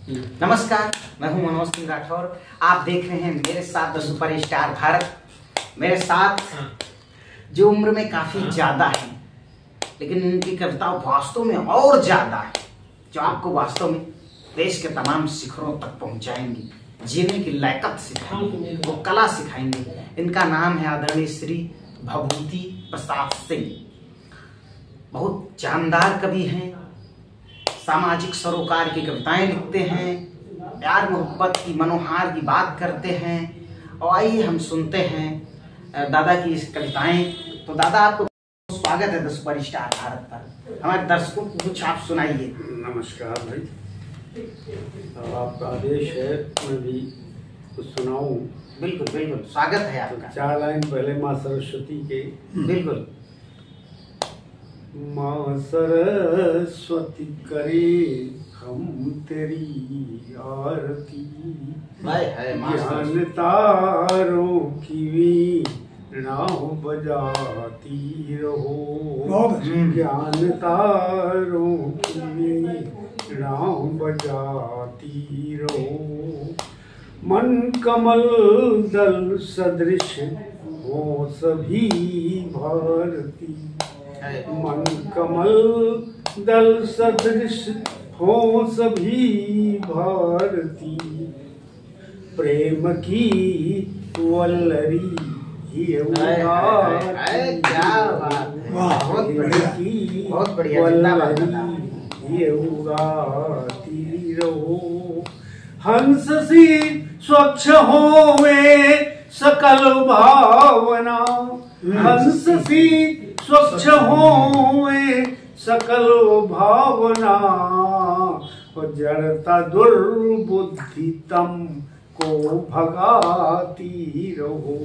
नमस्कार, मैं हूं मनोज सिंह राठौर। आप देख रहे हैं मेरे साथ द सुपर स्टार भारत। मेरे साथ जो उम्र में काफी ज्यादा है, लेकिन इनकी कविता वास्तव में और ज्यादा है, जो आपको वास्तव में देश के तमाम शिखरों तक पहुंचाएंगी, जीने की लायकत सिखाएंगे, वो कला सिखाएंगे। इनका नाम है आदरणीय श्री भभूति प्रसाद सिंह। बहुत जानदार कवि हैं, सामाजिक सरोकार की कविताएं लिखते हैं, प्यार मोहब्बत की मनोहार की बात करते हैं। और आइए हम सुनते हैं दादा की इस कविताएं। तो दादा, आपको स्वागत है द सुपर स्टार भारत पर। हमारे दर्शकों को कुछ आप सुनाइए। नमस्कार भाई, आपका आदेश है मैं भी कुछ सुनाऊं। बिल्कुल बिल्कुल, स्वागत है आपका। 4 लाइन पहले माँ सरस्वती के। बिल्कुल। माँ सरस्वती करे हम तेरी आरती, ज्ञान तारों की वीणा बजाती रहो, ज्ञान तारों की वीणा बजाती रहो। मन कमल दल सदृश हो सभी भारती, मन कमल दल सदृश हो सभी भारती। प्रेम की वल्लरी ये क्या बात है, बहुत बढ़िया, वल्लरी ये उड़ाती रहो। हंस सी स्वच्छ होवे सकल भावना, हंस सी स्वच्छ होवे सकल भावना। जड़ता दुर्बुद्धि तम को भगाती रहो,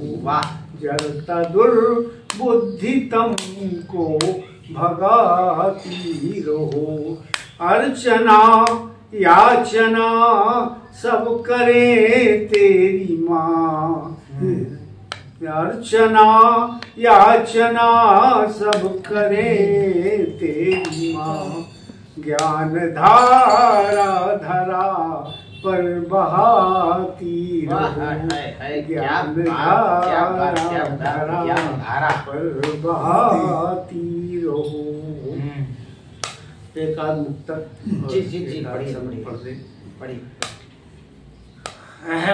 जड़ता दुर्बुद्धि तम को भगाती रहो। अर्चना याचना सब करे तेरी माँ, अर्चना याचना सब करे तेरी माँ। ज्ञान धारा धरा पर बहाती रहो, ज्ञान धारा पर बहाती रहो। एक आध मुक्तक जी बड़ी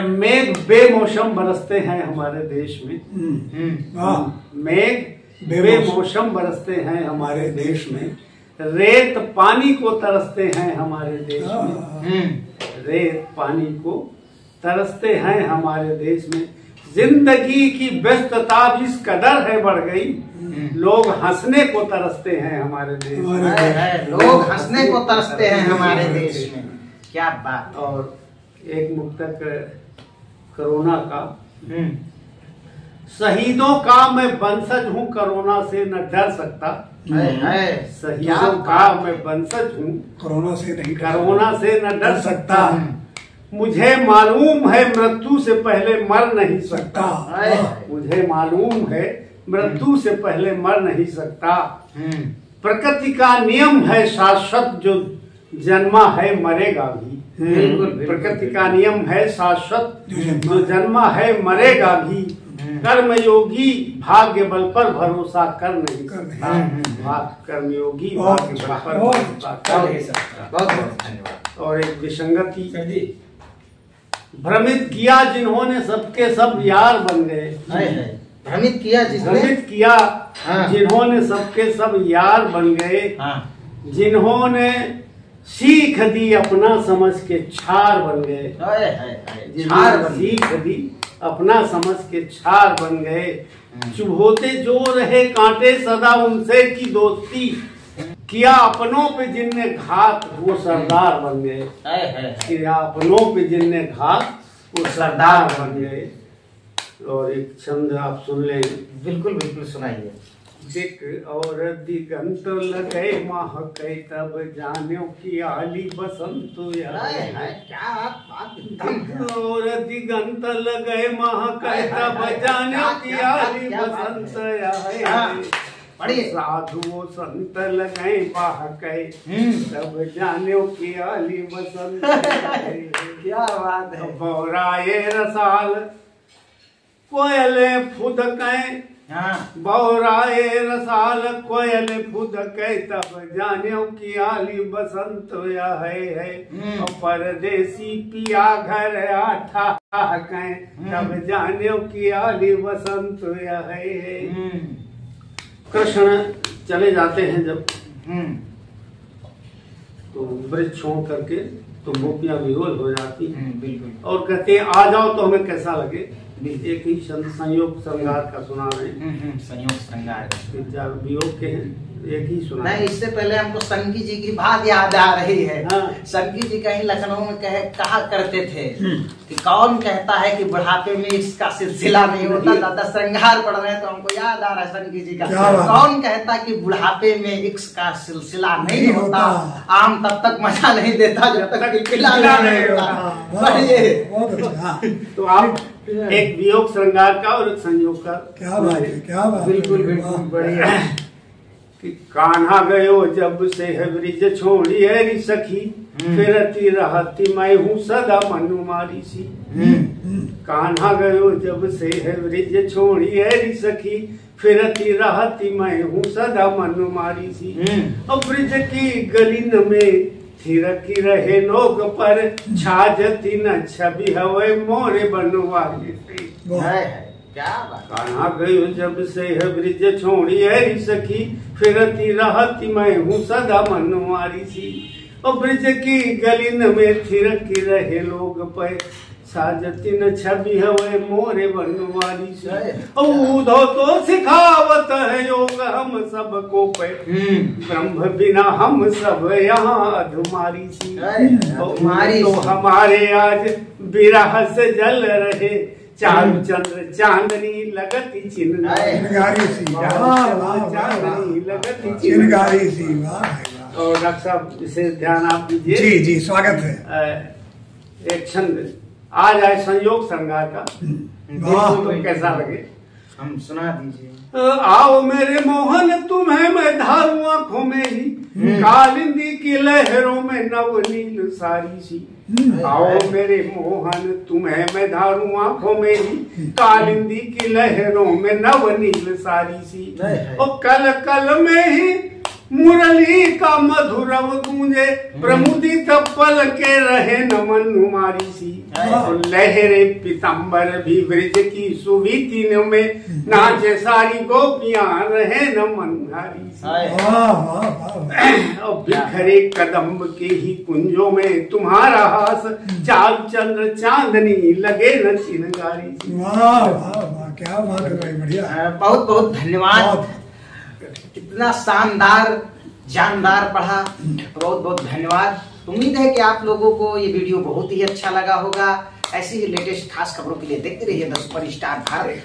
मेघ बेमौसम बरसते हैं हमारे देश में। मेघ बेमौसम बरसते हैं हमारे देश में। रेत पानी को तरसते हैं हमारे देश में, रेत पानी को तरसते हैं हमारे देश में। जिंदगी की व्यस्तता भी इस कदर है बढ़ गई, लोग हंसने को तरसते हैं हमारे देश में, लोग हंसने को तरसते हैं हमारे देश में। क्या बात। और एक मुक्तक कोरोना का। शहीदों का मैं वंशज हूँ, कोरोना से न डर सकता। शहीदों का मैं वंशज हूँ, कोरोना से न डर सकता। मुझे मालूम है मृत्यु से पहले मर नहीं सकता, मुझे मालूम है मृत्यु से पहले मर नहीं सकता। प्रकृति का नियम है शाश्वत, जो जन्मा है मरेगा भी। प्रकृति का नियम है शाश्वत, जो जन्मा है मरेगा भी। कर्मयोगी भाग्य बल पर भरोसा कर नहीं सकता, कर्मयोगी भाग्य बल पर भरोसा कर नहीं सकता। बहुत धन्यवाद। और एक विसंगति। भ्रमित किया जिन्होंने सबके सब यार बन गए, भ्रमित किया जिन्होंने सबके सब यार बन गए। जिन्होंने सीख दी अपना समझ के छार बन गए, सीख दी अपना समझ के छार बन गए। चुभोते जो रहे कांटे सदा उनसे की दोस्ती, किया अपनों पे जिनने घात वो सरदार बन गए, किया अपनों पे जिनने घात वो सरदार बन गए। और एक छंद आप सुन ले। बिल्कुल बिल्कुल, सुनाइए। दिक और दिगंत लगे महके तब जान्यो की आली बसंत क्या बात। और दिगंत लगे महके तब जान्यो की आली बसंत साधुओं संत लगाए बाहके, सब जाने की आली बसंत। क्या बात है। बौराए रसाल कोयल फुदके, बौराए रसाल कोयल फुदके, तब जाने की आली बसंत है। परदेसी पिया घर आठा कहें, तब जाने की आली बसंत है। कृष्ण चले जाते हैं जब, तो ब्रज छोड़ करके तो गोपियां विह्वल हो जाती हैं। बिल्कुल। और कहते हैं आ जाओ तो हमें कैसा लगे। एक ही संयोग श्रृंगार का सुना रहे हैं। संयोग श्रृंगार वियोग के हैं, एक ही सुना। नहीं, इससे पहले हमको संगी जी की बात याद आ रही है। हाँ। संगी जी कहीं लखनऊ में कहा करते थे कि कौन कहता है कि बुढ़ापे में इसका सिलसिला नहीं होता। दादा श्रृंगार पढ़ रहे हैं तो हमको याद आ रहा है संगी जी का। कौन कहता कि बुढ़ापे में इक्स का सिलसिला नहीं होता, आम तब तक मजा नहीं देता जब तक खिला नहीं होता। तो आप एक वियोग श्रृंगार का और एक संयोग का। क्या बात है, क्या बात। बिल्कुल बिल्कुल, बढ़िया। कि कान्हा गयो जब से है ब्रिज छोड़ी है सखी, फिरती रहती मैं हूँ सदा मनुमारी सी। कान्हा गयो जब से है ब्रिज छोड़ी है सखी, फिरती रहती मैं हूँ सदा मनुमारी सी। और ब्रिज की गलिन में थिरकी रहे लोग पर, छाजती न छवि हवे मोरे बनवारी से। क्या बात। कान्हा गयो जब से है ब्रिज छोड़ी है सखी, फिरती रहती मैं हूँ सदा मनवारी सी। और ब्रिज की गलिन में थिरकी रहे लोग पर, साजती न छवि हवे मोरे बनवारी से। ऊधो तो सिखावत है योग हम सबको पे, ब्रह्म बिना हम सब यहाँ अधुमारी सी। तो हमारे आज विरह से जल रहे, चारू चंद्र चांदनी लगती चिनगारी सी, चांदनी लगती चिनगारी सी। और डॉक्टर साहब इसे ध्यान आप दीजिए। जी जी, स्वागत है। एक छंद आ जाए संयोग श्रृंगार का, तो कैसा लगे हम सुना दीजिए। आओ मेरे मोहन तुम्हें मैं धारू आंखों में ही, कालिंदी की लहरों में नवनील सारी सी। आओ मेरे मोहन तुम्हें मैं धारू आंखों में ही, कालिंदी की लहरों में नवनील सारी सी। और कल कल में ही मुरली का मधुरव गूंजे, प्रमुदित पल के रहे नमन नुमारी सी। और लहरे पितंबर भी ब्रिज की सुवीति में, नाचे सारी गोपियां रहे नमन हारी सी। और बिखरे कदम्ब के ही कुंजों में तुम्हारा हास, चारू चंद्र चांदनी लगे न चिनगारी सी। वाह वाह, क्या बात है भाई, बढ़िया। बहुत बहुत धन्यवाद। कितना शानदार जानदार पढ़ा, बहुत बहुत धन्यवाद। उम्मीद है कि आप लोगों को ये वीडियो बहुत ही अच्छा लगा होगा। ऐसी ही लेटेस्ट खास खबरों के लिए देखते रहिए द सुपर स्टार भारत।